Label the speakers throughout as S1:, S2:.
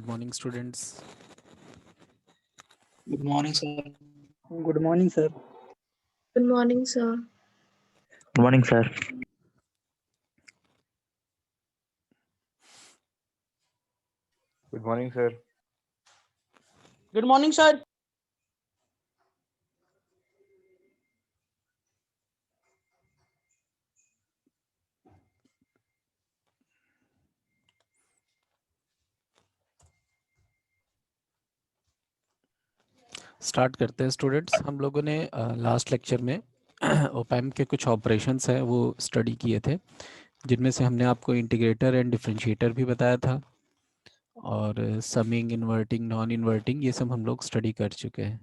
S1: morning, students.
S2: Good morning, sir.
S3: Good morning, sir.
S4: Good morning, sir.
S5: Good morning, sir.
S6: Good morning, sir.
S7: Good morning, sir.
S1: Start करते हैं students. हम लोगों ने last lecture में op-amp के कुछ operations हैं वो स्टडी किए थे, जिनमें से हमने आपको इंटीग्रेटर एंड डिफरेंशिएटर भी बताया था, और समिंग, इन्वर्टिंग, नॉन इन्वर्टिंग, ये सब हम लोग स्टडी कर चुके हैं।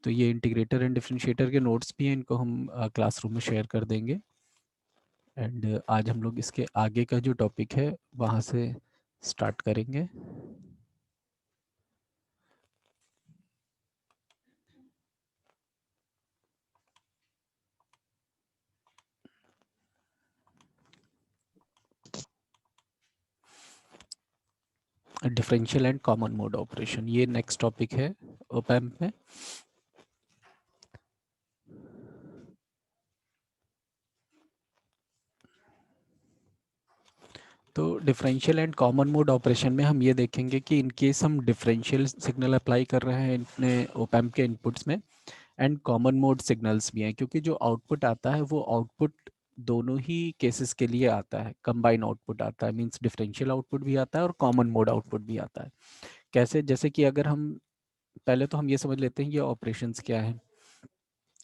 S1: तो ये इंटीग्रेटर एंड डिफरेंशिएटर के नोट्स भी हैं, इनको हम क्लासरूम में शेयर कर देंगे। एंड आज हम लोग इसके आगे का जो टॉपिक है वहाँ से स्टार्ट करेंगे। Differential and common mode operation, ये नेक्स्ट टॉपिक है ओपैम्प में। तो differential and common mode operation में हम ये देखेंगे कि इन केस हम डिफरेंशियल सिग्नल अप्लाई कर रहे हैं अपने ओपैम्प के इनपुट्स में, एंड कॉमन मोड सिग्नल्स भी हैं, क्योंकि जो आउटपुट आता है वो आउटपुट दोनों ही केसेस के लिए आता है, कंबाइन आउटपुट आता है, मींस डिफरेंशियल आउटपुट भी आता है और कॉमन मोड आउटपुट भी आता है। कैसे? जैसे कि अगर हम पहले तो हम ये समझ लेते हैं ये ऑपरेशंस क्या है।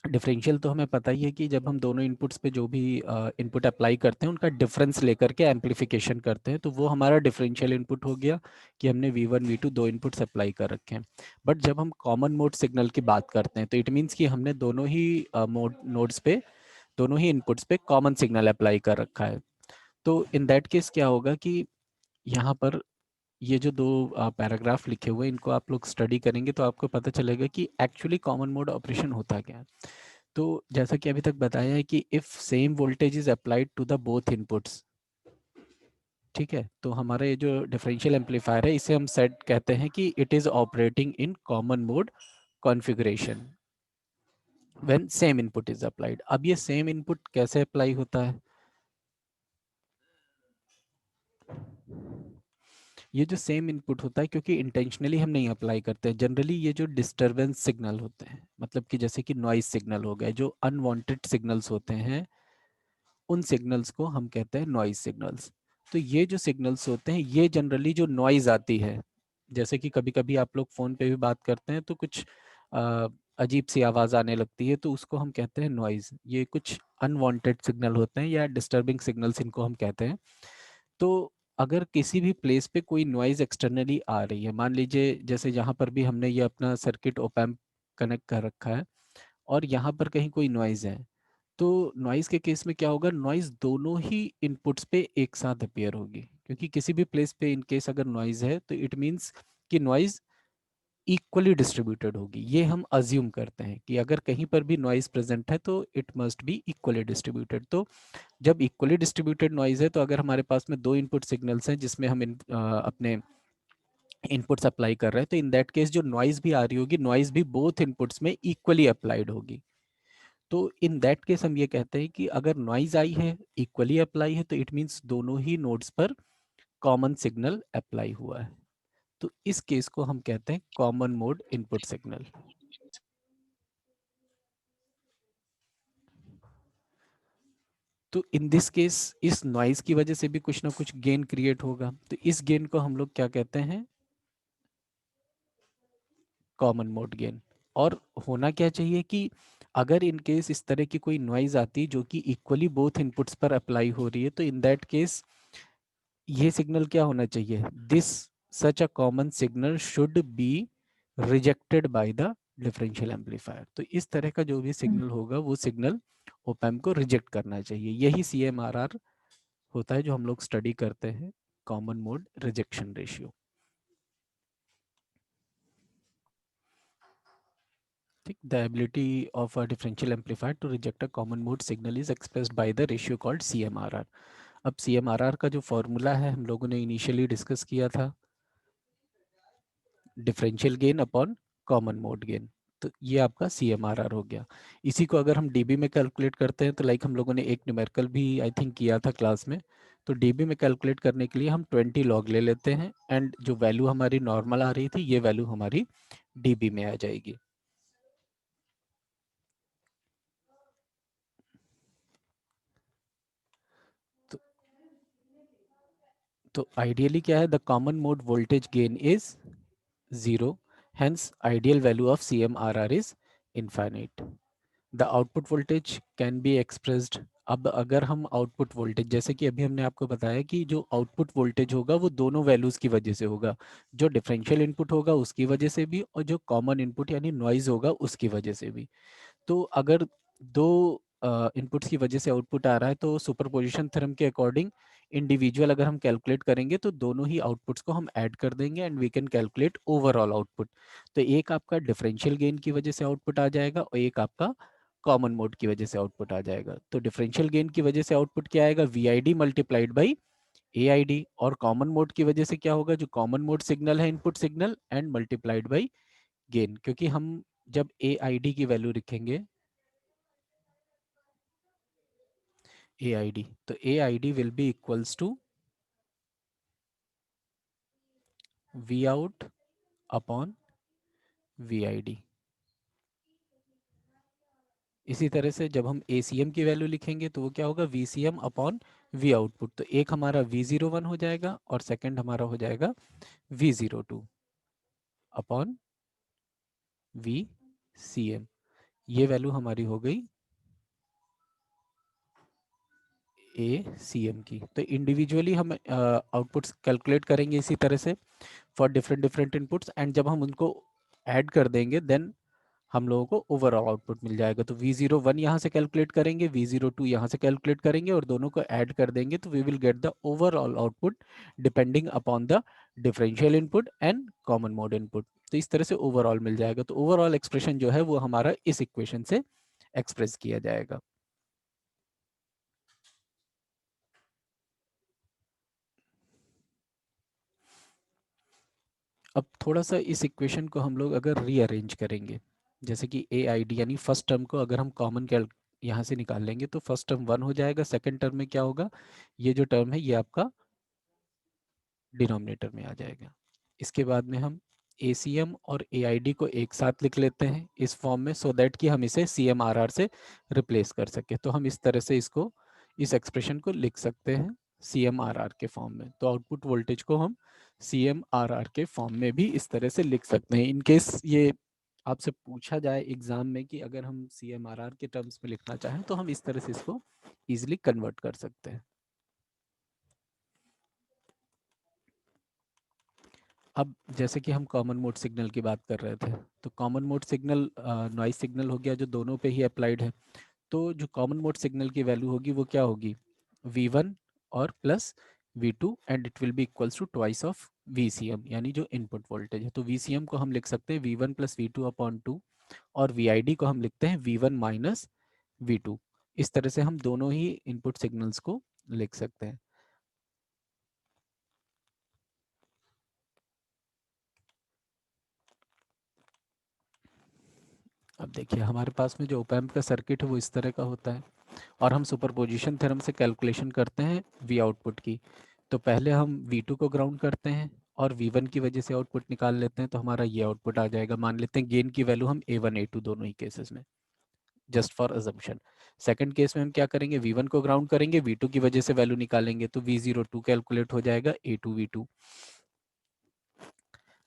S1: डिफरेंशियल तो हमें पता ही है कि जब हम दोनों इनपुट्स पे जो भी इनपुट अप्लाई करते हैं उनका डिफरेंस लेकर के एम्पलीफिकेशन करते हैं, तो वो हमारा डिफरेंशियल इनपुट हो गया कि हमने V1 V2 दो इनपुट्स अप्लाई कर रखे हैं। बट जब हम कॉमन मोड सिग्नल की बात करते हैं तो इट मीन्स कि हमने दोनों ही नोड्स पे, दोनों ही इनपुट्स पे कॉमन सिग्नल अप्लाई कर रखा है। तो इन दैट केस क्या होगा कि यहाँ पर ये जो दो पैराग्राफ लिखे हुए हैं इनको आप लोग स्टडी करेंगे तो आपको पता चलेगा कि एक्चुअली कॉमन मोड ऑपरेशन होता क्या है। तो जैसा कि अभी तक बताया है कि if same voltage is applied to the both inputs, ठीक है, तो हमारा ये जो डिफरेंशियल एम्पलीफायर है इसे हम सेट कहते हैं कि it is operating in common mode configuration when same input is applied. अब ये सेम इनपुट कैसे अप्लाई होता है? ये जो सेम इनपुट होता है, क्योंकि इंटेंशनली हम नहीं अप्लाई करते हैं, जनरली ये जो डिस्टरबेंस सिग्नल होते हैं, मतलब कि जैसे कि नॉइज सिग्नल हो गए, जो अनवांटेड सिग्नल्स होते हैं, उन सिग्नल्स को हम कहते हैं नॉइज सिग्नल्स। तो ये जो सिग्नल्स होते हैं ये जनरली जो नॉइज आती है, जैसे कि कभी कभी आप लोग फ़ोन पे भी बात करते हैं तो कुछ अजीब सी आवाज़ आने लगती है, तो उसको हम कहते हैं नॉइज। ये कुछ अनवांटेड सिग्नल होते हैं या डिस्टर्बिंग सिग्नल्स इनको हम कहते हैं। तो अगर किसी भी प्लेस पे कोई नॉइज एक्सटर्नली आ रही है, मान लीजिए जैसे यहाँ पर भी हमने ये अपना सर्किट ओपैम्प कनेक्ट कर रखा है और यहाँ पर कहीं कोई नॉइज है, तो नॉइज के केस में क्या होगा, नॉइज दोनों ही इनपुट्स पे एक साथ अपीयर होगी, क्योंकि किसी भी प्लेस पे इन केस अगर नॉइज है तो इट मीन्स कि नॉइज इक्वली डिस्ट्रीब्यूटेड होगी। ये हम अज्यूम करते हैं कि अगर कहीं पर भी नॉइज प्रेजेंट है तो it must be equally distributed. तो जब इक्वली डिस्ट्रीब्यूटेड नॉइज है तो अगर हमारे पास में दो इनपुट सिग्नल्स हैं जिसमें हम अपने इनपुट्स अप्लाई कर रहे हैं, तो इन दैट केस जो नॉइज भी आ रही होगी, नॉइज भी बोथ इनपुट्स में इक्वली अप्लाइड होगी। तो इन दैट केस हम ये कहते हैं कि अगर नॉइज आई है, इक्वली अप्लाई है, तो इट मीन्स दोनों ही नोड्स पर कॉमन सिग्नल अप्लाई हुआ है। तो इस केस को हम कहते हैं कॉमन मोड इनपुट सिग्नल। तो इन दिस केस इस नॉइज की वजह से भी कुछ ना कुछ गेन क्रिएट होगा, तो इस गेन को हम लोग क्या कहते हैं? Common mode gain. और होना क्या चाहिए कि अगर इन केस इस तरह की कोई नॉइज आती जो कि इक्वली बोथ इनपुट्स पर अप्लाई हो रही है, तो इन दैट केस ये सिग्नल क्या होना चाहिए? This such a common signal should be rejected by the differential amplifier. तो इस तरह का जो भी सिग्नल होगा वो सिग्नल ओपैम्प को रिजेक्ट करना चाहिए। यही CMRR होता है जो हम लोग स्टडी करते हैं, कॉमन मोड रिजेक्शन रेशियो। ठीक, the ability of a differential amplifier to reject a common mode signal is expressed by the ratio called CMRR। अब CMRR का जो फॉर्मूला है हम लोगों ने इनिशियली डिस्कस किया था, differential gain upon common mode gain. तो ये आपका CMRR हो गया। इसी को अगर हम डीबी में कैलकुलेट करते हैं तो लाइक हम लोगों ने एक न्यूमेरिकल भी आई थिंक किया था क्लास में, तो डीबी में कैलकुलेट करने के लिए हम 20 लॉग ले लेते हैं एंड जो वैल्यू हमारी नॉर्मल आ रही थी ये वैल्यू हमारी डीबी में आ जाएगी। तो आइडियली क्या है, the common mode voltage gain is 0, hence ideal value of CMRR is infinite. The output voltage can be expressed. अब अगर हम आउटपुट वोल्टेज, जैसे कि अभी हमने आपको बताया कि जो आउटपुट वोल्टेज होगा वो दोनों वैल्यूज की वजह से होगा, जो डिफरेंशियल इनपुट होगा उसकी वजह से भी और जो कॉमन इनपुट यानी नॉइज होगा उसकी वजह से भी। तो अगर दो इनपुट्स की वजह से आउटपुट आ रहा है तो सुपरपोजिशन थ्योरम के अकॉर्डिंग इंडिविजुअल अगर हम कैलकुलेट करेंगे तो दोनों ही आउटपुट्स को हम ऐड कर देंगे and we can calculate overall output. तो एक आपका डिफरेंशियल गेन की वजह से आउटपुट आ जाएगा और एक आपका कॉमन मोड की वजह से आउटपुट आ जाएगा। तो डिफरेंशियल गेन की वजह से आउटपुट क्या आएगा, VID मल्टीप्लाइड बाई AID, और कॉमन मोड की वजह से क्या होगा, जो कॉमन मोड सिग्नल है input signal and multiplied by gain, क्योंकि हम जब AID की वैल्यू लिखेंगे AID, तो AID will be equals to Vout upon VID। इसी तरह से जब हम ACM की वैल्यू लिखेंगे तो वो क्या होगा, VCM अपॉन V आउटपुट। तो एक हमारा V01 हो जाएगा और सेकंड हमारा हो जाएगा V02 अपॉन VCM। ये वैल्यू हमारी हो गई ACM की। तो इंडिविजुअली हम आउटपुट्स कैलकुलेट करेंगे इसी तरह से फॉर डिफरेंट इनपुट्स, एंड जब हम उनको ऐड कर देंगे देन हम लोगों को ओवरऑल आउटपुट मिल जाएगा। तो V01 यहाँ से कैलकुलेट करेंगे, V02 यहाँ से कैलकुलेट करेंगे और दोनों को ऐड कर देंगे तो we will get the overall output depending upon the differential input and common mode input. तो इस तरह से ओवरऑल मिल जाएगा। तो ओवरऑल एक्सप्रेशन जो है वो हमारा इस इक्वेशन से एक्सप्रेस किया जाएगा। अब थोड़ा सा इस इक्वेशन को हम लोग अगर रीअरेंज करेंगे, जैसे कि AID यानी फर्स्ट टर्म को अगर हम कॉमन यहाँ से निकाल लेंगे तो फर्स्ट टर्म 1 हो जाएगा, सेकंड टर्म में क्या होगा, ये जो टर्म है ये आपका डिनोमिनेटर में आ जाएगा। इसके बाद में हम ACM और AID को एक साथ लिख लेते हैं इस फॉर्म में, सो दैट कि हम इसे CMRR से रिप्लेस कर सके। तो हम इस तरह से इसको, इस एक्सप्रेशन को लिख सकते हैं CMRR के फॉर्म में। तो आउटपुट वोल्टेज को हम CMRR के फॉर्म में भी इस तरह से लिख सकते हैं। इनकेस ये आपसे पूछा जाए एग्जाम में कि अगर हम CMRR के टर्म्स में लिखना चाहें तो हम इस तरह से इसको इजिली कन्वर्ट कर सकते हैं। अब जैसे कि हम कॉमन मोड सिग्नल की बात कर रहे थे, तो common mode signal noise signal हो गया जो दोनों पे ही अप्लाइड है। तो जो कॉमन मोड सिग्नल की वैल्यू होगी वो क्या होगी, V1 और plus V2 and it will be equals to twice of VCM यानी जो इनपुट वोल्टेज है। तो VCM को हम लिख सकते हैं V1 प्लस V2 अपॉन 2 और VID को हम लिखते हैं V1 माइनस V2। इस तरह से हम दोनों ही इनपुट सिग्नल्स को लिख सकते हैं। अब देखिए हमारे पास में जो ओपैम्प का सर्किट है वो इस तरह का होता है और हम सुपरपोजिशन थ्योरम से कैलकुलेशन करते हैं V आउटपुट की। तो पहले हम V2 को ग्राउंड करते हैं और V1 की वजह से आउटपुट निकाल लेते हैं, तो हमारा ये आउटपुट आ जाएगा। मान लेते हैं गेन की वैल्यू हम A1 A2 दोनों ही केसेस में, just for assumption. Second case में हम क्या करेंगे, V1 को ग्राउंड करेंगे, V2 की वजह से वैल्यू निकालेंगे तो V02 कैलकुलेट हो जाएगा A2 V2।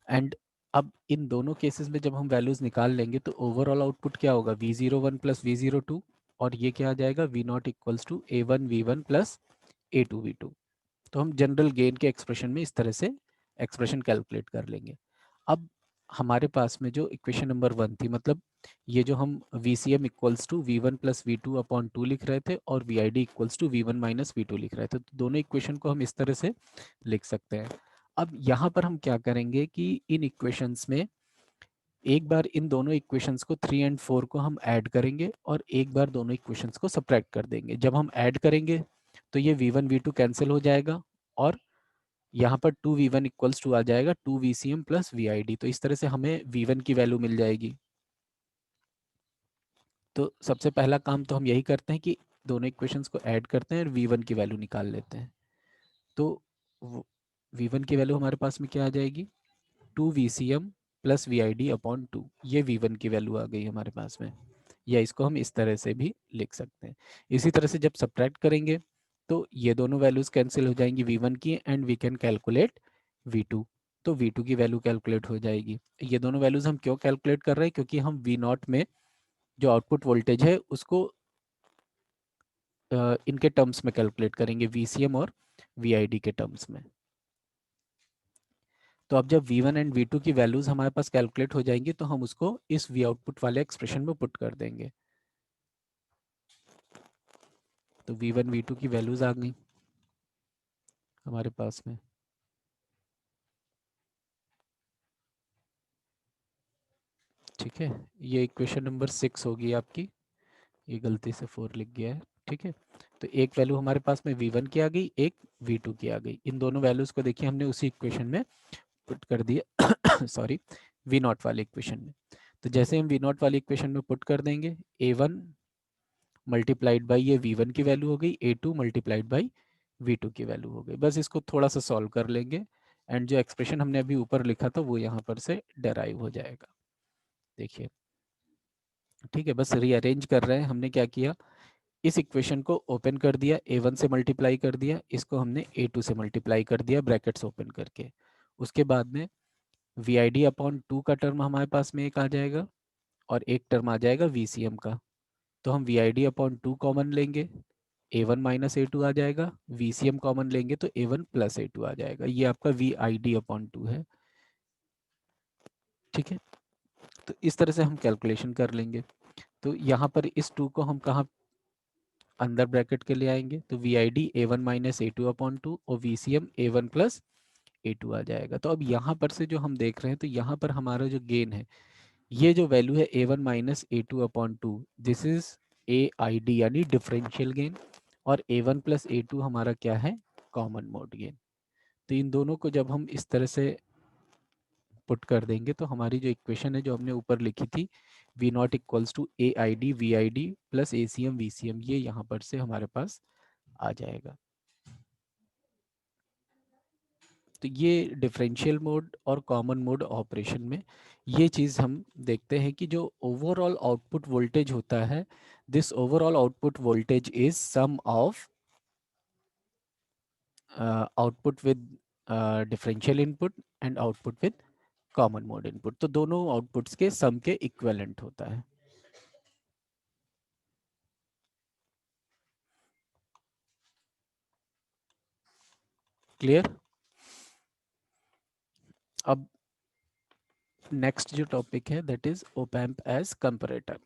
S1: एंड अब इन दोनों केसेस में जब हम वैल्यूज निकाल लेंगे तो ओवरऑल आउटपुट क्या होगा, V01 प्लस V02 और ये क्या आ जाएगा V0 equals to A1 V1 plus A2 V2। तो हम जनरल गेन के एक्सप्रेशन में इस तरह से एक्सप्रेशन कैलकुलेट कर लेंगे। अब हमारे पास में जो इक्वेशन नंबर 1 थी, मतलब ये जो हम VCM equals to V1 plus V2 upon 2 लिख रहे थे और VID equals to V1 minus V2 लिख रहे थे, तो दोनों इक्वेशन को हम इस तरह से लिख सकते हैं। अब यहाँ पर हम क्या करेंगे कि इन इक्वेशंस में एक बार इन दोनों इक्वेशंस को 3 एंड 4 को हम ऐड करेंगे और एक बार दोनों इक्वेशंस को सब्ट्रैक्ट कर देंगे। जब हम ऐड करेंगे तो ये V1 V2 कैंसिल हो जाएगा और यहाँ पर 2v1 इक्वल्स टू आ जाएगा 2vcm प्लस vid। तो इस तरह से हमें v1 की वैल्यू मिल जाएगी। तो सबसे पहला काम तो हम यही करते हैं कि दोनों इक्वेशंस को ऐड करते हैं और v1 की वैल्यू निकाल लेते हैं। तो v1 की वैल्यू हमारे पास में क्या आ जाएगी, 2vcm प्लस vid अपॉन 2। ये v1 की वैल्यू आ गई हमारे पास में, या इसको हम इस तरह से भी लिख सकते हैं। इसी तरह से जब सब्ट्रैक्ट करेंगे तो ये दोनों वैल्यूज कैंसिल हो जाएंगी v1 की, and we can calculate v2। तो v2 की वैल्यू कैलकुलेट हो जाएगी। ये दोनों वैल्यूज हम क्यों कैलकुलेट कर रहे हैं, क्योंकि हम v0 में जो आउटपुट वोल्टेज है उसको इनके टर्म्स में कैलकुलेट करेंगे, VCM और VID के टर्म्स में। तो अब जब V1 एंड V2 की वैल्यूज हमारे पास कैलकुलेट हो जाएंगी तो हम उसको इस V आउटपुट वाले एक्सप्रेशन में पुट कर देंगे। तो V1 V2 की वैल्यूज आ गई हमारे पास में। ठीक है, ये इक्वेशन नंबर 6 होगी आपकी, ये गलती से 4 लिख गया है। ठीक है, तो एक वैल्यू हमारे पास में V1 की आ गई, एक V2 की आ गई। इन दोनों वैल्यूज को देखिए हमने उसी इक्वेशन में पुट कर दिया सॉरी, V0 वाले इक्वेशन में। तो जैसे हम V0 वाली इक्वेशन में पुट कर देंगे, A1 मल्टीप्लाइड बाई ये V1 की वैल्यू हो गई, A2 मल्टीप्लाइड बाई V2 की वैल्यू हो गई। बस इसको थोड़ा सा सॉल्व कर लेंगे एंड जो एक्सप्रेशन हमने अभी ऊपर लिखा था वो यहाँ पर से डेराइव हो जाएगा। देखिए, ठीक है, बस रीअरेंज कर रहे हैं। हमने क्या किया, इस इक्वेशन को ओपन कर दिया, A1 से मल्टीप्लाई कर दिया, इसको हमने A2 से मल्टीप्लाई कर दिया ब्रैकेट्स ओपन करके। उसके बाद में VID अपॉन 2 का टर्म हमारे पास में एक आ जाएगा और एक टर्म आ जाएगा VCM का। तो हम VID अपॉन 2 कॉमन लेंगे, A1 माइनस A2 आ जाएगा। VCM कॉमन लेंगे तो A1 प्लस A2 आ जाएगा। ये आपका VID अपॉन 2 है। ठीक है, तो इस तरह से हम कैलकुलेशन कर लेंगे। तो यहाँ पर इस 2 को हम कहाँ अंदर ब्रैकेट के ले आएंगे, तो VID A1 minus A2 upon 2 और VCM A1 प्लस A2 आ जाएगा। तो अब यहाँ पर से जो हम देख रहे हैं, तो यहाँ पर हमारा जो गेन है, ये जो वैल्यू है A1 minus A2 upon 2, this is AID यानी डिफरेंशियल गेन, और A1 प्लस A2 हमारा क्या है, कॉमन मोड गेन। तो इन दोनों को जब हम इस तरह से पुट कर देंगे तो हमारी जो इक्वेशन है जो हमने ऊपर लिखी थी, V0 equals to AID VID plus ACM VCM, ये यहाँ पर से हमारे पास आ जाएगा। तो ये डिफरेंशियल मोड और कॉमन मोड ऑपरेशन में ये चीज़ हम देखते हैं कि जो ओवरऑल आउटपुट वोल्टेज होता है, this overall output voltage is sum of output with differential input and output with common mode input. तो दोनों आउटपुट्स के सम के इक्विवेलेंट होता है। क्लियर? अब नेक्स्ट जो टॉपिक है that is op amp as comparator.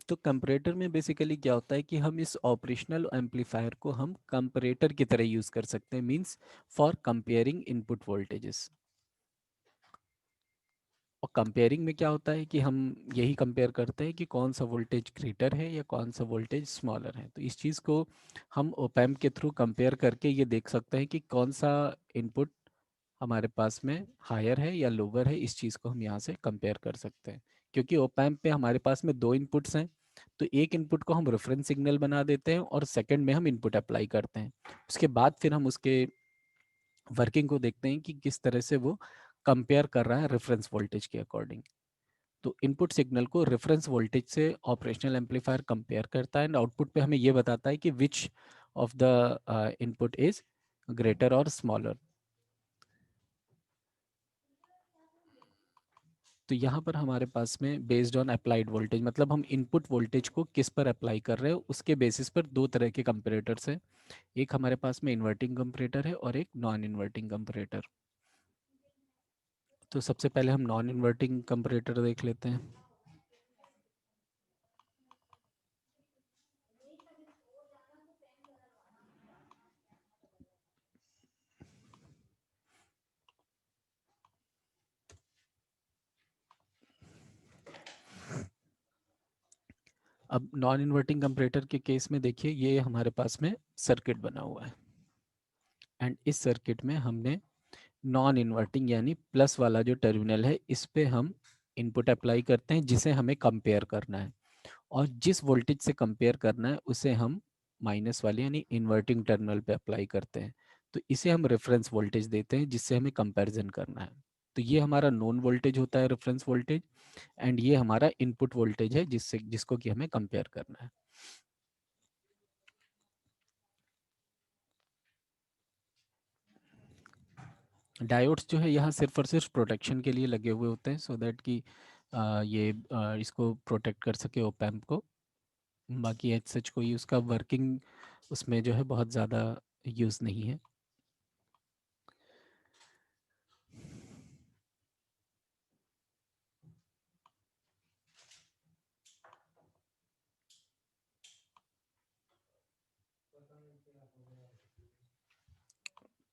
S1: तो कंपैरेटर में बेसिकली क्या होता है कि हम इस ऑपरेशनल एम्पलीफायर को हम कंपैरेटर की तरह यूज कर सकते हैं, means for comparing input voltages. और कंपेयरिंग में क्या होता है कि हम यही कंपेयर करते हैं कि कौन सा वोल्टेज ग्रेटर है या कौन सा वोल्टेज स्मॉलर है। तो इस चीज़ को हम ओप एम्प के थ्रू कंपेयर करके ये देख सकते हैं कि कौन सा इनपुट हमारे पास में हायर है या लोअर है। इस चीज़ को हम यहाँ से कंपेयर कर सकते हैं, क्योंकि ओप एम्प पे हमारे पास में दो इनपुट्स हैं। तो एक इनपुट को हम रेफरेंस सिग्नल बना देते हैं और सेकंड में हम इनपुट अप्लाई करते हैं। उसके बाद फिर हम उसके वर्किंग को देखते हैं कि किस तरह से वो कंपेयर कर रहा है रेफरेंस वोल्टेज के अकॉर्डिंग। तो इनपुट सिग्नल को रेफरेंस वोल्टेज से ऑपरेशनल एम्पलीफायर कंपेयर करता है एंड आउटपुट पे हमें ये बताता है कि which of the input is greater और स्मॉलर। तो यहाँ पर हमारे पास में बेस्ड ऑन अप्लाइड वोल्टेज, मतलब हम इनपुट वोल्टेज को किस पर अप्लाई कर रहे हैं उसके बेसिस पर दो तरह के कंपैरेटर्स हैं। एक हमारे पास में इन्वर्टिंग कंपैरेटर है और एक नॉन इन्वर्टिंग कंपैरेटर। तो सबसे पहले हम नॉन इन्वर्टिंग कंपैरेटर देख लेते हैं। अब नॉन इन्वर्टिंग कंपैरेटर के केस में देखिए ये हमारे पास में सर्किट बना हुआ है एंड इस सर्किट में हमने नॉन इन्वर्टिंग यानी प्लस वाला जो टर्मिनल है इस पे हम इनपुट अप्लाई करते हैं जिसे हमें कंपेयर करना है और जिस वोल्टेज से कंपेयर करना है उसे हम माइनस वाले यानी इन्वर्टिंग टर्मिनल पे अप्लाई करते हैं। तो इसे हम रेफरेंस वोल्टेज देते हैं जिससे हमें कंपैरिजन करना है। तो ये हमारा नोन वोल्टेज होता है रेफरेंस वोल्टेज एंड ये हमारा इनपुट वोल्टेज है जिसको कि हमें कंपेयर करना है। डायोड्स जो है यहाँ सिर्फ और सिर्फ प्रोटेक्शन के लिए लगे हुए होते हैं सो दैट कि इसको प्रोटेक्ट कर सके ओप एम्प को। बाकी एज सच कोई उसका वर्किंग उसमें जो है बहुत ज़्यादा यूज़ नहीं है।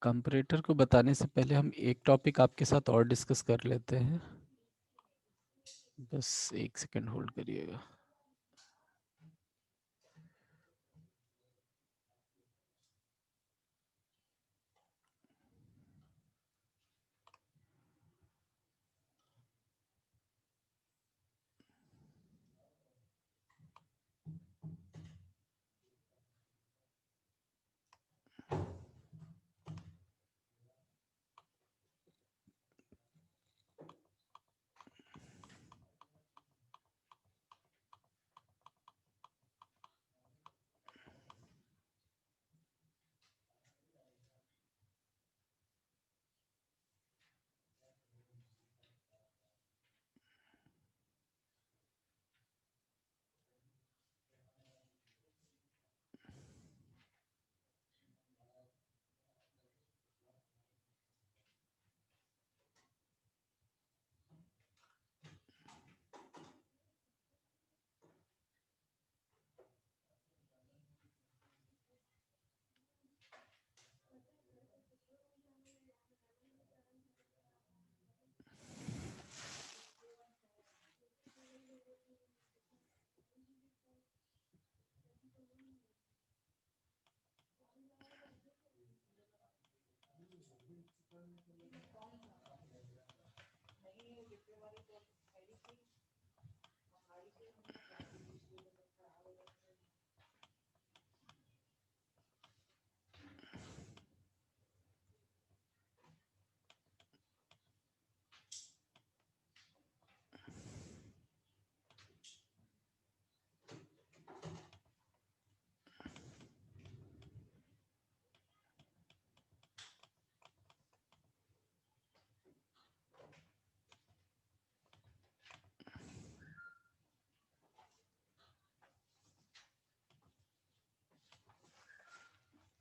S1: कंपैरेटर को बताने से पहले हम एक टॉपिक आपके साथ और डिस्कस कर लेते हैं। बस एक सेकंड होल्ड करिएगा।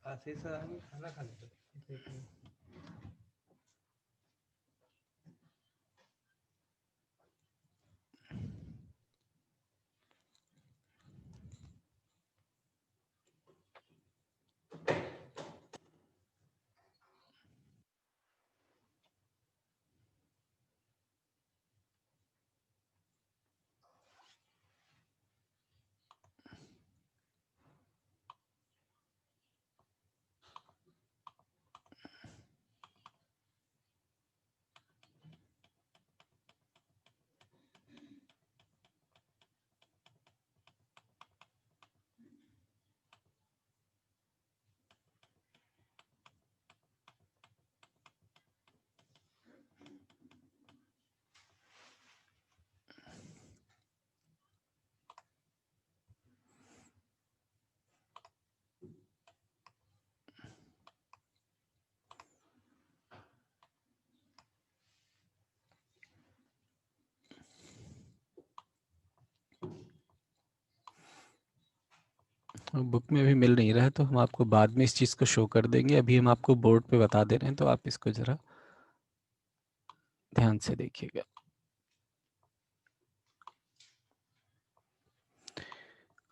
S2: आशीष आगे खाना खा लेते।
S1: बुक में भी मिल नहीं रहा है तो हम आपको बाद में इस चीज़ को शो कर देंगे। अभी हम आपको बोर्ड पे बता दे रहे हैं तो आप इसको ज़रा ध्यान से देखिएगा।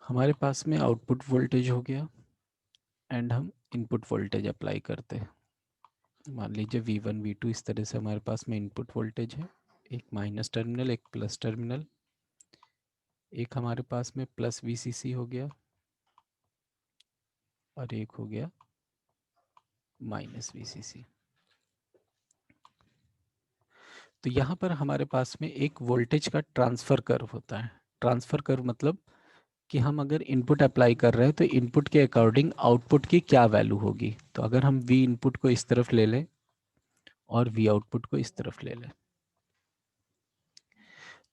S1: हमारे पास में आउटपुट वोल्टेज हो गया एंड हम इनपुट वोल्टेज अप्लाई करते हैं। मान लीजिए V1 V2 इस तरह से हमारे पास में इनपुट वोल्टेज है, एक माइनस टर्मिनल एक प्लस टर्मिनल। एक हमारे पास में प्लस VCC हो गया और एक हो गया माइनस VCC। तो यहाँ पर हमारे पास में एक वोल्टेज का ट्रांसफर कर्व होता है। ट्रांसफर कर्व मतलब कि हम अगर इनपुट अप्लाई कर रहे हैं तो इनपुट के अकॉर्डिंग आउटपुट की क्या वैल्यू होगी। तो अगर हम V इनपुट को इस तरफ ले लें और V आउटपुट को इस तरफ ले लें,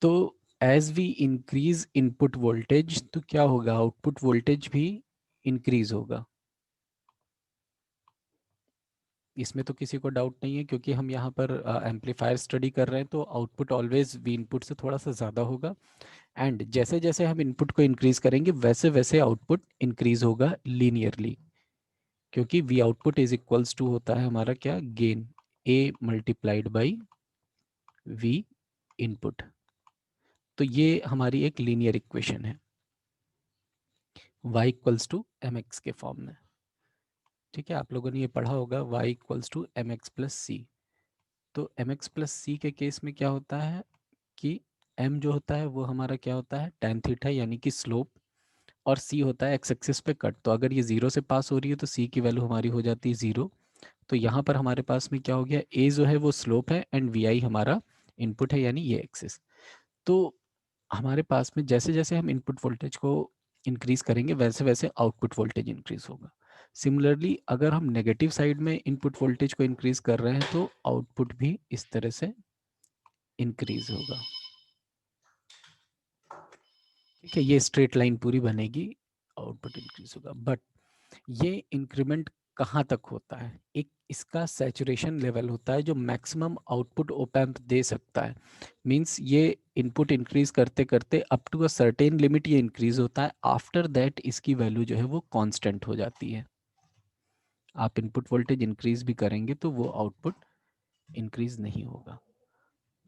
S1: तो as we increase input voltage तो क्या होगा, आउटपुट वोल्टेज भी इंक्रीज होगा। इसमें तो किसी को डाउट नहीं है, क्योंकि हम यहाँ पर एम्पलीफायर स्टडी कर रहे हैं, तो आउटपुट ऑलवेज V इनपुट से थोड़ा सा ज़्यादा होगा। एंड जैसे जैसे हम इनपुट को इंक्रीज करेंगे वैसे वैसे आउटपुट इंक्रीज होगा लीनियरली, क्योंकि V output is equals to होता है हमारा क्या, gain A multiplied by V input. तो ये हमारी एक लीनियर इक्वेशन है y इक्वल्स टू mx के फॉर्म में। ठीक है, आप लोगों ने ये पढ़ा होगा y equals to mx plus c. तो mx प्लस सी के केस में क्या होता है कि m जो होता है वो हमारा क्या होता है, tan थीटा यानी कि स्लोप, और c होता है x एक्सिस पे कट। तो अगर ये 0 से पास हो रही है तो c की वैल्यू हमारी हो जाती है 0। तो यहाँ पर हमारे पास में क्या हो गया, a जो है वो स्लोप है एंड vi हमारा इनपुट है यानी ये एक्सिस। तो हमारे पास में जैसे जैसे हम इनपुट वोल्टेज को इंक्रीज करेंगे वैसे वैसे आउटपुट वोल्टेज इंक्रीज होगा। सिमिलरली अगर हम नेगेटिव साइड में इनपुट वोल्टेज को इंक्रीज कर रहे हैं तो आउटपुट भी इस तरह से इंक्रीज होगा। ठीक है, ये स्ट्रेट लाइन पूरी बनेगी, आउटपुट इंक्रीज होगा। बट ये इंक्रीमेंट कहाँ तक होता है, एक इसका सैचुरेशन लेवल होता है जो मैक्सिमम आउटपुट ओप एम्प दे सकता है। मींस ये इनपुट इंक्रीज करते करते up to a certain limit ये इंक्रीज होता है, आफ्टर दैट इसकी वैल्यू जो है वो कांस्टेंट हो जाती है। आप इनपुट वोल्टेज इंक्रीज भी करेंगे तो वो आउटपुट इंक्रीज नहीं होगा।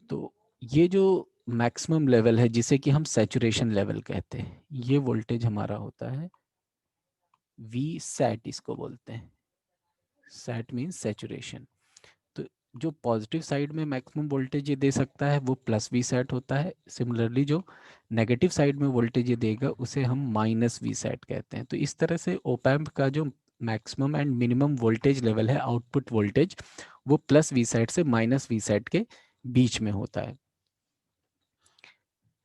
S1: तो ये जो मैक्सिमम लेवल है जिसे कि हम सैचुरेशन लेवल कहते हैं, ये वोल्टेज हमारा होता है V सैट, इसको बोलते हैं। Sat means saturation. तो जो पॉजिटिव साइड में मैक्सिमम वोल्टेज ये दे सकता है वो प्लस V सैट होता है। सिमिलरली जो नेगेटिव साइड में वोल्टेज ये देगा उसे हम माइनस V सैट कहते हैं। तो इस तरह से ओप एम्प का जो maximum and minimum voltage level है, आउटपुट वोल्टेज, वो प्लस V सैट से माइनस V सैट के बीच में होता है।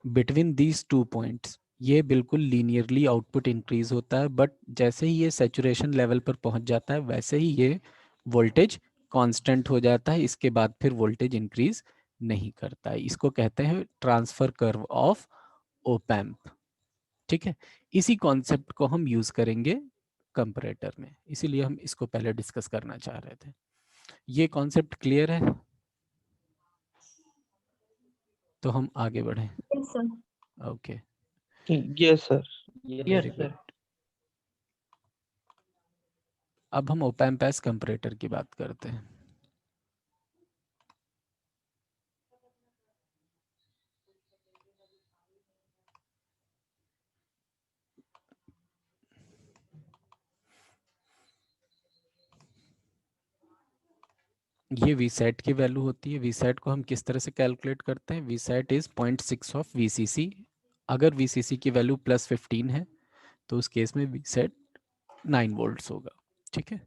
S1: बिटवीन दीज टू पॉइंट्स ये बिल्कुल लीनियरली आउटपुट इंक्रीज होता है, बट जैसे ही ये सैचुरेशन लेवल पर पहुंच जाता है वैसे ही ये वोल्टेज कांस्टेंट हो जाता है। इसके बाद फिर वोल्टेज इंक्रीज नहीं करता है। इसको कहते हैं transfer curve of op amp. ठीक है, इसी कॉन्सेप्ट को हम यूज करेंगे कंपैरेटर में, इसीलिए हम इसको पहले डिस्कस करना चाह रहे थे। ये कॉन्सेप्ट क्लियर है? तो हम आगे बढ़ें।
S4: Yes, sir.
S1: Okay,
S6: Yes, sir.
S1: Very good. अब हम ओप एम्प एज कंपैरेटर की बात करते हैं। ये वी सेट की वैल्यू होती है। वी सेट को हम किस तरह से कैलकुलेट करते हैं, V sat is 0.6 of VCC। अगर VCC की वैल्यू +15 है तो उस केस में वी सेट 9 वोल्ट्स होगा। ठीक है,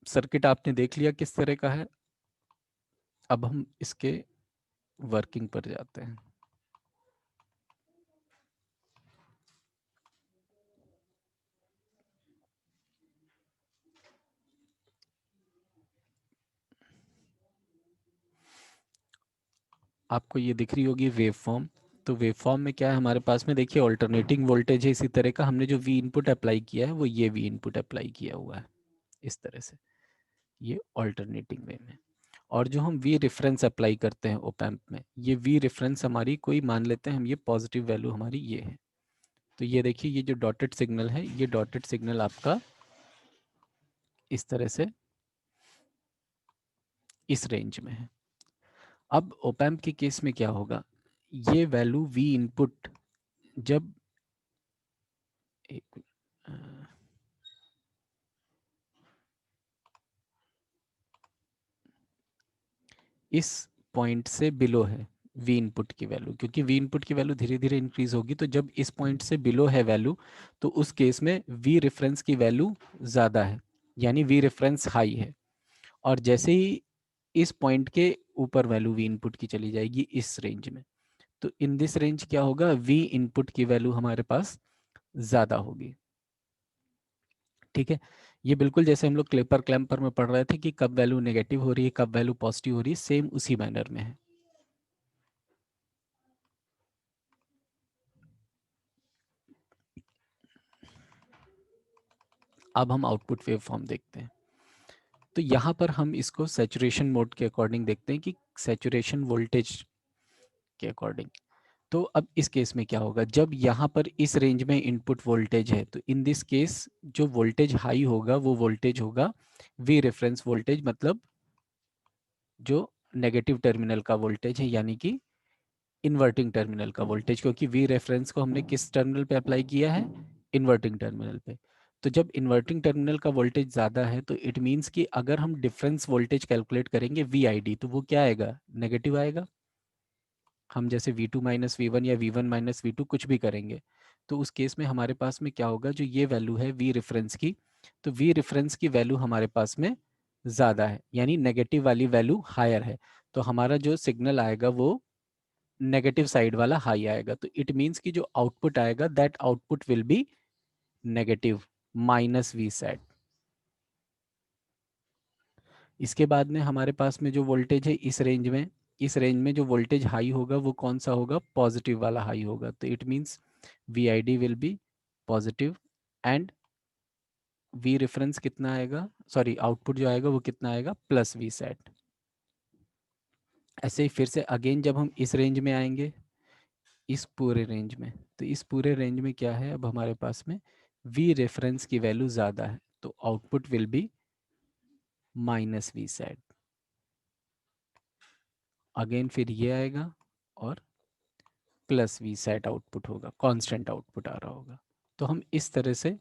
S1: सर्किट आपने देख लिया किस तरह का है। अब हम इसके वर्किंग पर जाते हैं। आपको ये दिख रही होगी वेव फॉर्म। तो वेव फॉर्म में क्या है हमारे पास में, देखिए ऑल्टरनेटिंग वोल्टेज है इसी तरह का। हमने जो V इनपुट अप्लाई किया है वो ये V इनपुट अप्लाई किया हुआ है इस तरह से, ये ऑल्टरनेटिंग वे में। और जो हम V रेफरेंस अप्लाई करते हैं ओप एम्प में, ये V रेफरेंस हमारी कोई मान लेते हैं हम, ये पॉजिटिव वैल्यू हमारी ये है। तो ये देखिए ये जो डॉटेड सिग्नल है, ये डॉटेड सिग्नल आपका इस तरह से इस रेंज में है। अब ओप एम्प के केस में क्या होगा, ये वैल्यू V इनपुट जब एक इस पॉइंट से बिलो है, वी इनपुट की वैल्यू, क्योंकि वी इनपुट की वैल्यू धीरे धीरे इंक्रीज होगी, तो जब इस पॉइंट से बिलो है वैल्यू, तो उस केस में वी रेफरेंस की वैल्यू ज़्यादा है, यानी वी रेफरेंस हाई है। और जैसे ही इस पॉइंट के ऊपर वैल्यू वी इनपुट की चली जाएगी इस रेंज में, तो इन दिस रेंज क्या होगा, वी इनपुट की वैल्यू हमारे पास ज़्यादा होगी। ठीक है, ये बिल्कुल जैसे हम लोग क्लिपर क्लैम्पर में पढ़ रहे थे कि कब वैल्यू नेगेटिव हो रही है, कब वैल्यू पॉजिटिव हो रही है, सेम उसी मैनर में है। अब हम आउटपुट वेव फॉर्म देखते हैं। तो यहाँ पर हम इसको सैचुरेशन मोड के अकॉर्डिंग देखते हैं कि सैचुरेशन वोल्टेज के अकॉर्डिंग। तो अब इस केस में क्या होगा, जब यहाँ पर इस रेंज में इनपुट वोल्टेज है, तो इन दिस केस जो वोल्टेज हाई होगा वो वोल्टेज होगा वी रेफरेंस वोल्टेज, मतलब जो नेगेटिव टर्मिनल का वोल्टेज है, यानी कि इन्वर्टिंग टर्मिनल का वोल्टेज, क्योंकि वी रेफरेंस को हमने किस टर्मिनल पे अप्लाई किया है, इन्वर्टिंग टर्मिनल पे। तो जब इन्वर्टिंग टर्मिनल का वोल्टेज ज़्यादा है, तो इट मीन्स कि अगर हम डिफरेंस वोल्टेज कैलकुलेट करेंगे वी आई डी, तो वो क्या आएगा, नेगेटिव आएगा। हम जैसे V2 माइनस वी या V1 माइनस वी कुछ भी करेंगे, तो उस केस में हमारे पास में क्या होगा, जो ये वैल्यू है वी रेफरेंस की, तो वी रेफरेंस की वैल्यू हमारे पास में ज़्यादा है, यानी नेगेटिव वाली वैल्यू हायर है, तो हमारा जो सिग्नल आएगा वो नेगेटिव साइड वाला हाई आएगा। तो इट मीन्स कि जो आउटपुट आएगा that output will be negative minus V sat. इसके बाद में हमारे पास में जो वोल्टेज है इस रेंज में जो वोल्टेज हाई होगा वो कौन सा होगा, पॉजिटिव वाला हाई होगा। तो it means V I D will be positive and V reference कितना आएगा, सॉरी आउटपुट जो आएगा वो कितना आएगा, प्लस वी सेट। ऐसे ही फिर से अगेन जब हम इस रेंज में आएंगे, इस पूरे रेंज में, तो इस पूरे रेंज में क्या है, अब हमारे पास में वी रेफरेंस की वैल्यू ज़्यादा है, तो output will be minus V sat. Again फिर ये आएगा और प्लस वी सेट आउटपुट होगा, कांस्टेंट आउटपुट आ रहा होगा। तो हम इस तरह से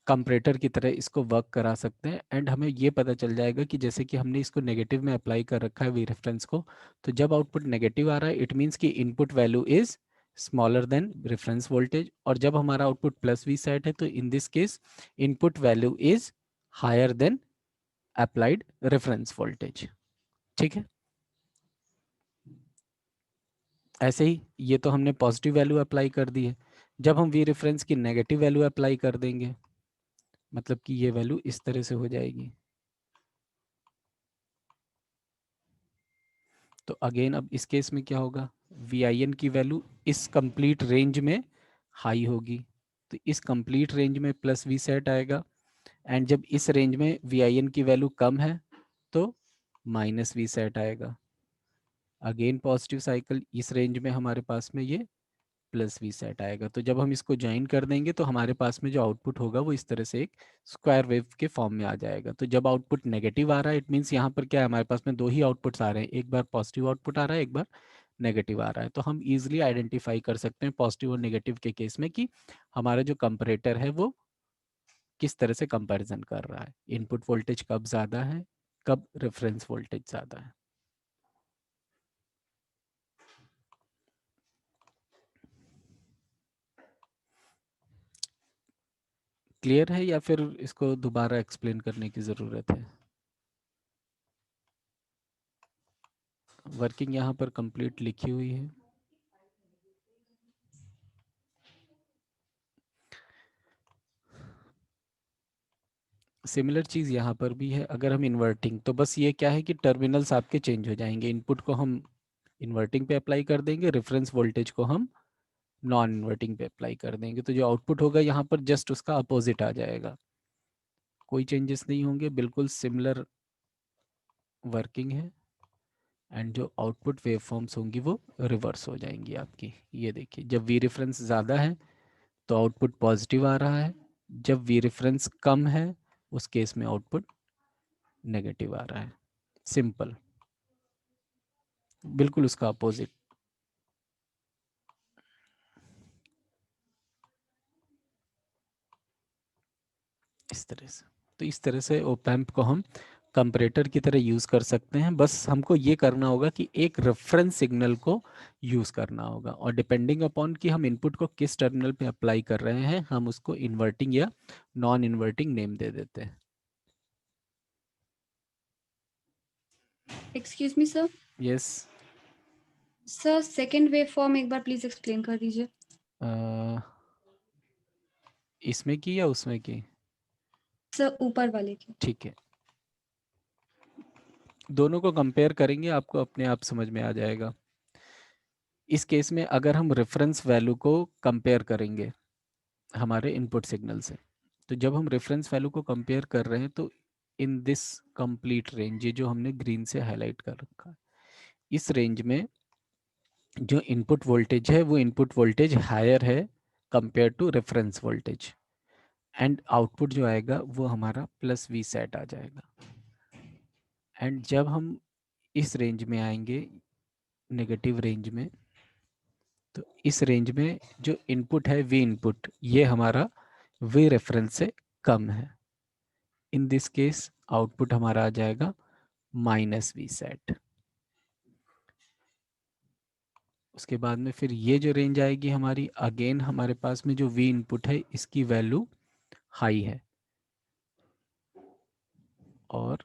S1: कंपरेटर की तरह इसको वर्क करा सकते हैं, एंड हमें ये पता चल जाएगा कि जैसे कि हमने इसको नेगेटिव में अप्लाई कर रखा है वी रेफरेंस को, तो जब आउटपुट नेगेटिव आ रहा है इट मीन्स कि input value is smaller than reference voltage, और जब हमारा आउटपुट प्लस वी सेट है तो in this case input value is higher than applied reference voltage. ठीक है, ऐसे ही ये तो हमने पॉजिटिव वैल्यू अप्लाई कर दी है, जब हम वी रेफरेंस की नेगेटिव वैल्यू अप्लाई कर देंगे, मतलब कि ये वैल्यू इस तरह से हो जाएगी। तो अगेन अब इस केस में क्या होगा, वी आई एन की वैल्यू इस कंप्लीट रेंज में हाई होगी, तो इस कंप्लीट रेंज में प्लस वी सेट आएगा, एंड जब इस रेंज में वी आई एन की वैल्यू कम है तो माइनस वी सेट आएगा। अगेन पॉजिटिव साइकिल, इस रेंज में हमारे पास में ये प्लस वी सेट आएगा। तो जब हम इसको ज्वाइन कर देंगे तो हमारे पास में जो आउटपुट होगा वो इस तरह से एक स्क्वायर वेव के फॉर्म में आ जाएगा। तो जब आउटपुट नेगेटिव आ रहा है इट मीन्स यहाँ पर क्या है, हमारे पास में दो ही आउटपुट्स आ रहे हैं, एक बार पॉजिटिव आउटपुट आ रहा है, एक बार नेगेटिव आ रहा है। तो हम इजिली आइडेंटिफाई कर सकते हैं पॉजिटिव और नेगेटिव के केस में कि हमारा जो कंपरेटर है वो किस तरह से कंपेरिजन कर रहा है, इनपुट वोल्टेज कब ज़्यादा है, कब रेफरेंस वोल्टेज ज़्यादा है। क्लियर है या फिर इसको दोबारा एक्सप्लेन करने की ज़रूरत है? वर्किंग यहाँ पर कंप्लीट लिखी हुई है। सिमिलर चीज़ यहाँ पर भी है, अगर हम इन्वर्टिंग, तो बस ये क्या है कि टर्मिनल्स आपके चेंज हो जाएंगे, इनपुट को हम इन्वर्टिंग पे अप्लाई कर देंगे, रेफरेंस वोल्टेज को हम नॉन इन्वर्टिंग पे अप्लाई कर देंगे, तो जो आउटपुट होगा यहाँ पर जस्ट उसका अपोजिट आ जाएगा, कोई चेंजेस नहीं होंगे, बिल्कुल सिमिलर वर्किंग है, एंड जो आउटपुट वेव फॉर्म्स होंगी वो रिवर्स हो जाएंगी आपकी। ये देखिए, जब वी रेफरेंस ज़्यादा है तो आउटपुट पॉजिटिव आ रहा है, जब वी रेफरेंस कम है उस केस में आउटपुट नेगेटिव आ रहा है। सिंपल, बिल्कुल उसका अपोजिट। इस तरह से, तो इस तरह से ओप एम्प को हम कंपैरेटर की तरह यूज कर सकते हैं। बस हमको ये करना होगा कि एक रेफरेंस सिग्नल को यूज करना होगा, और डिपेंडिंग अपॉन कि हम इनपुट को किस टर्मिनल पे अप्लाई कर रहे हैं, हम उसको इन्वर्टिंग या नॉन इन्वर्टिंग नेम दे देते हैं।
S8: Excuse me sir.
S1: Yes.
S8: Sir second wave form एक बार प्लीज एक्सप्लेन कर दीजिए।
S1: इसमें की या उसमें की?
S8: सर ऊपर वाले की।
S1: ठीक है, दोनों को कंपेयर करेंगे, आपको अपने आप समझ में आ जाएगा। इस केस में अगर हम रेफरेंस वैल्यू को कंपेयर करेंगे हमारे इनपुट सिग्नल से, तो जब हम रेफरेंस वैल्यू को कंपेयर कर रहे हैं तो इन दिस कंप्लीट रेंज, ये जो हमने ग्रीन से हाईलाइट कर रखा है, इस रेंज में जो इनपुट वोल्टेज है वो इनपुट वोल्टेज हायर है compare to reference voltage, and output जो आएगा वो हमारा प्लस वी सेट आ जाएगा। एंड जब हम इस रेंज में आएंगे, नेगेटिव रेंज में, तो इस रेंज में जो इनपुट है वी इनपुट, ये हमारा वी रेफरेंस से कम है। इन दिस केस आउटपुट हमारा आ जाएगा माइनस वी सेट। उसके बाद में फिर ये जो रेंज आएगी हमारी, अगेन हमारे पास में जो वी इनपुट है इसकी वैल्यू हाई है, और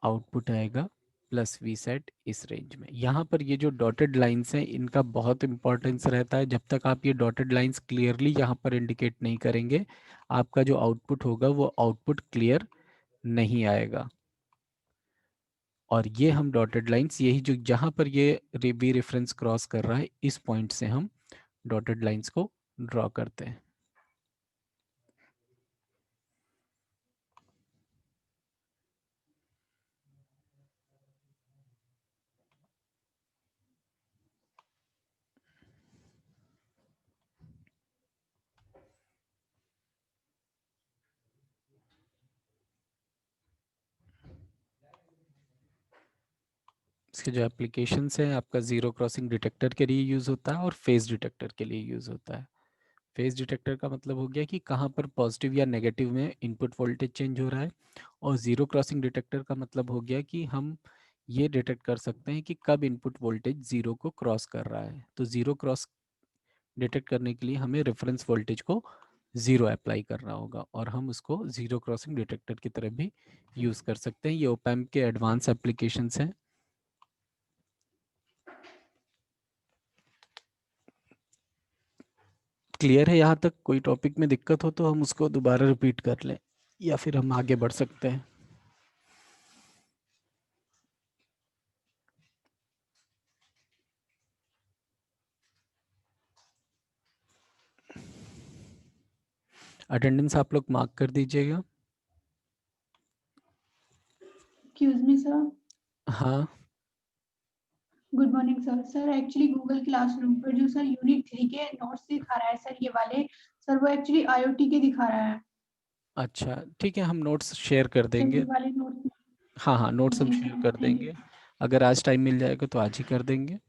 S1: आउटपुट आएगा प्लस वी सेट इस रेंज में। यहाँ पर ये जो डॉटेड लाइंस हैं इनका बहुत इंपॉर्टेंस रहता है। जब तक आप ये डॉटेड लाइंस क्लियरली यहाँ पर इंडिकेट नहीं करेंगे, आपका जो आउटपुट होगा वो आउटपुट क्लियर नहीं आएगा। और ये हम डॉटेड लाइंस, यही जो जहाँ पर ये वी रेफरेंस क्रॉस कर रहा है, इस पॉइंट से हम डॉटेड लाइंस को ड्रॉ करते हैं। इसके जो एप्लीकेशंस हैं, आपका ज़ीरो क्रॉसिंग डिटेक्टर के लिए यूज़ होता है और फेज डिटेक्टर के लिए यूज़ होता है। फेज डिटेक्टर का मतलब हो गया कि कहाँ पर पॉजिटिव या नेगेटिव में इनपुट वोल्टेज चेंज हो रहा है, और ज़ीरो क्रॉसिंग डिटेक्टर का मतलब हो गया कि हम ये डिटेक्ट कर सकते हैं कि कब इनपुट वोल्टेज ज़ीरो को क्रॉस कर रहा है। तो ज़ीरो क्रॉस डिटेक्ट करने के लिए हमें रेफरेंस वोल्टेज को ज़ीरो अप्लाई करना होगा, और हम उसको ज़ीरो क्रॉसिंग डिटेक्टर की तरह भी यूज़ कर सकते हैं। ये ओपैम्प के एडवांस एप्लीकेशंस हैं। क्लियर है यहाँ तक? कोई टॉपिक में दिक्कत हो तो हम उसको दोबारा रिपीट कर लें, या फिर हम आगे बढ़ सकते हैं। अटेंडेंस आप लोग मार्क कर दीजिएगा।
S9: Excuse me sir.
S1: हाँ,
S9: good morning sir. Sir actually Google classroom पर जो सर यूनिट 3 के नोट्स दिखा रहा है सर, ये वाले सर वो एक्चुअली आईओटी के दिखा रहा है।
S1: अच्छा ठीक है, हम नोट्स शेयर कर
S9: सर
S1: देंगे।
S9: ये वाले नोट्स।
S1: हाँ हाँ, नोट्स हम
S9: जी
S1: शेयर
S9: सर,
S1: कर
S9: थैंक यू।
S1: देंगे। अगर आज टाइम मिल जाएगा तो आज ही कर देंगे,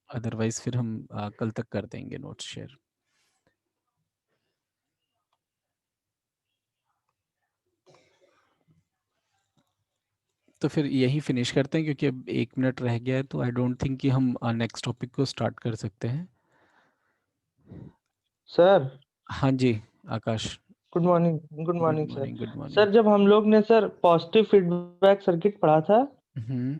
S1: अदरवाइज फिर हम कल तक कर देंगे नोट्स शेयर। तो फिर यही फिनिश करते हैं, क्योंकि अब 1 मिनट रह गया है, तो आई डोंट थिंक कि हम नेक्स्ट टॉपिक को स्टार्ट कर सकते हैं।
S2: सर
S1: हाँ जी Akash.
S2: Good morning. Good
S1: good
S2: morning sir.
S1: Morning, good morning.
S2: Sir जब हम लोग ने सर पॉजिटिव फीडबैक सर्किट पढ़ा था,
S1: हम्म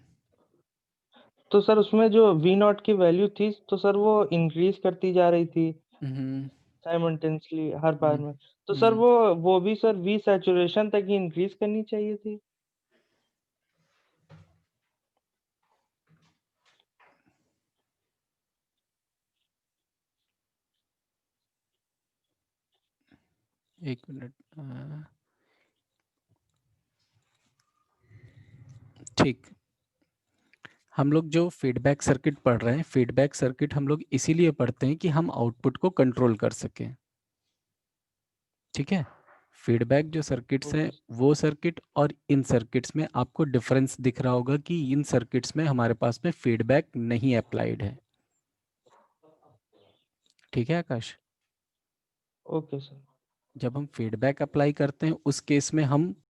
S2: तो सर उसमें जो वी नॉट की वैल्यू थी, तो सर वो इंक्रीज करती जा रही थी
S1: हम्म
S2: साइमल्टेनियसली हर बार
S1: हम्म
S2: में। तो सर
S1: हम्म।
S2: वो भी सर वी सैचुरेशन तक ही इंक्रीज करनी चाहिए थी।
S1: एक मिनट। ठीक, हम लोग जो फीडबैक सर्किट पढ़ रहे हैं, फीडबैक सर्किट हम लोग इसीलिए पढ़ते हैं कि हम आउटपुट को कंट्रोल कर सकें। ठीक है, फीडबैक जो सर्किट्स हैं,
S2: ओके
S1: वो सर्किट और इन सर्किट्स में आपको डिफरेंस दिख रहा होगा कि इन सर्किट्स में हमारे पास में फीडबैक नहीं अप्लाइड है। ठीक है आकाश?
S2: Okay sir.
S1: जब हम फीडबैक अप्लाई करते हैं उस केस में हम